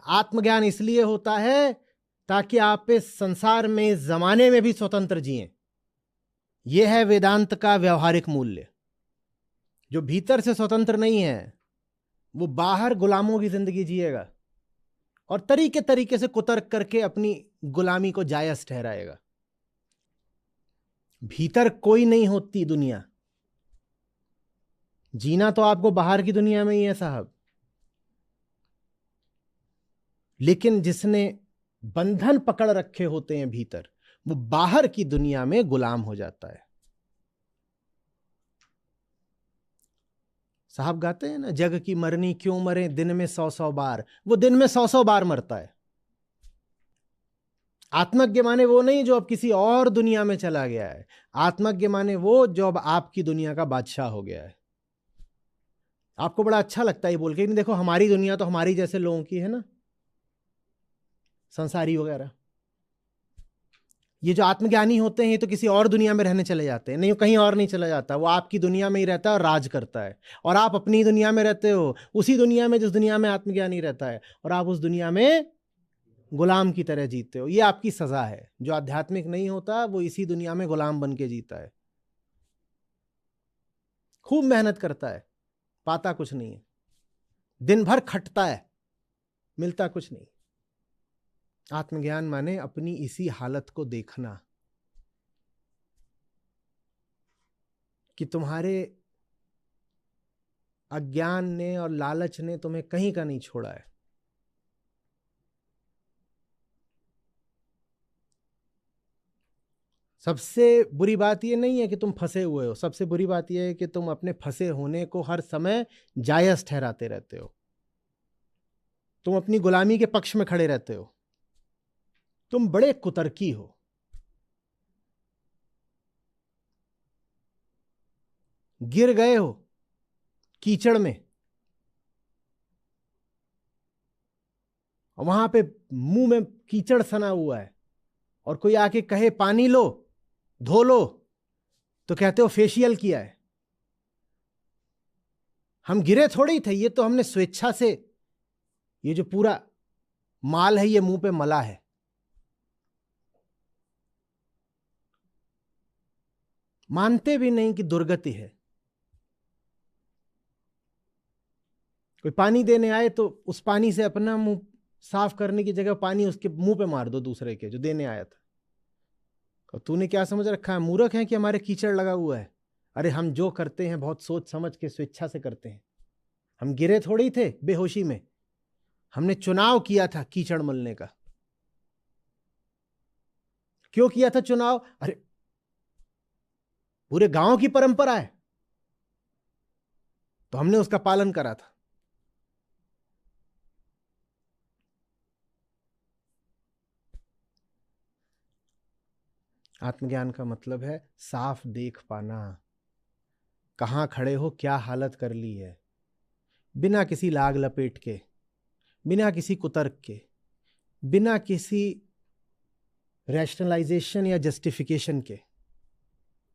आत्मज्ञान इसलिए होता है ताकि आप इस संसार में, इस जमाने में भी स्वतंत्र जिएं। यह है वेदांत का व्यवहारिक मूल्य। जो भीतर से स्वतंत्र नहीं है वो बाहर गुलामों की जिंदगी जिएगा और तरीके तरीके से कुतर्क करके अपनी गुलामी को जायज ठहराएगा। भीतर कोई नहीं होती दुनिया, जीना तो आपको बाहर की दुनिया में ही है साहब। लेकिन जिसने बंधन पकड़ रखे होते हैं भीतर, वो बाहर की दुनिया में गुलाम हो जाता है। साहब गाते हैं ना, जग की मरनी क्यों मरे दिन में 100-100 बार। वो दिन में 100-100 बार मरता है। आत्मज्ञ माने वो नहीं जो अब किसी और दुनिया में चला गया है। आत्मज्ञ माने वो जो अब आपकी दुनिया का बादशाह हो गया है। आपको बड़ा अच्छा लगता है ये बोल के, नहीं देखो हमारी दुनिया तो हमारी जैसे लोगों की है ना, संसारी वगैरह। ये जो आत्मज्ञानी होते हैं ये तो किसी और दुनिया में रहने चले जाते हैं। नहीं, वो कहीं और नहीं चला जाता, वो आपकी दुनिया में ही रहता है और राज करता है। और आप अपनी दुनिया में रहते हो, उसी दुनिया में जिस दुनिया में आत्मज्ञानी रहता है, और आप उस दुनिया में गुलाम की तरह जीते हो। ये आपकी सजा है। जो आध्यात्मिक नहीं होता वो इसी दुनिया में गुलाम बन के जीता है। खूब मेहनत करता है, पाता कुछ नहीं है, दिन भर खटता है, मिलता कुछ नहीं। आत्मज्ञान माने अपनी इसी हालत को देखना कि तुम्हारे अज्ञान ने और लालच ने तुम्हें कहीं का नहीं छोड़ा है। सबसे बुरी बात यह नहीं है कि तुम फंसे हुए हो, सबसे बुरी बात यह है कि तुम अपने फंसे होने को हर समय जायज ठहराते रहते हो। तुम अपनी गुलामी के पक्ष में खड़े रहते हो। तुम बड़े कुतर्की हो। गिर गए हो कीचड़ में, और वहां पे मुंह में कीचड़ सना हुआ है, और कोई आके कहे पानी लो, धो लो, तो कहते हो फेशियल किया है। हम गिरे थोड़े ही थे, ये तो हमने स्वेच्छा से, ये जो पूरा माल है ये मुंह पे मला है। मानते भी नहीं कि दुर्गति है। कोई पानी देने आए तो उस पानी से अपना मुंह साफ करने की जगह पानी उसके मुंह पे मार दो, दूसरे के जो देने आया था। और तूने क्या समझ रखा है, मूर्ख है कि हमारे कीचड़ लगा हुआ है। अरे हम जो करते हैं बहुत सोच समझ के, स्वेच्छा से करते हैं। हम गिरे थोड़ी ही थे बेहोशी में, हमने चुनाव किया था कीचड़ मलने का। क्यों किया था चुनाव? अरे पूरे गांव की परंपरा है तो हमने उसका पालन करा था। आत्मज्ञान का मतलब है साफ देख पाना, कहां खड़े हो, क्या हालत कर ली है, बिना किसी लाग लपेट के, बिना किसी कुतर्क के, बिना किसी रैशनलाइजेशन या जस्टिफिकेशन के।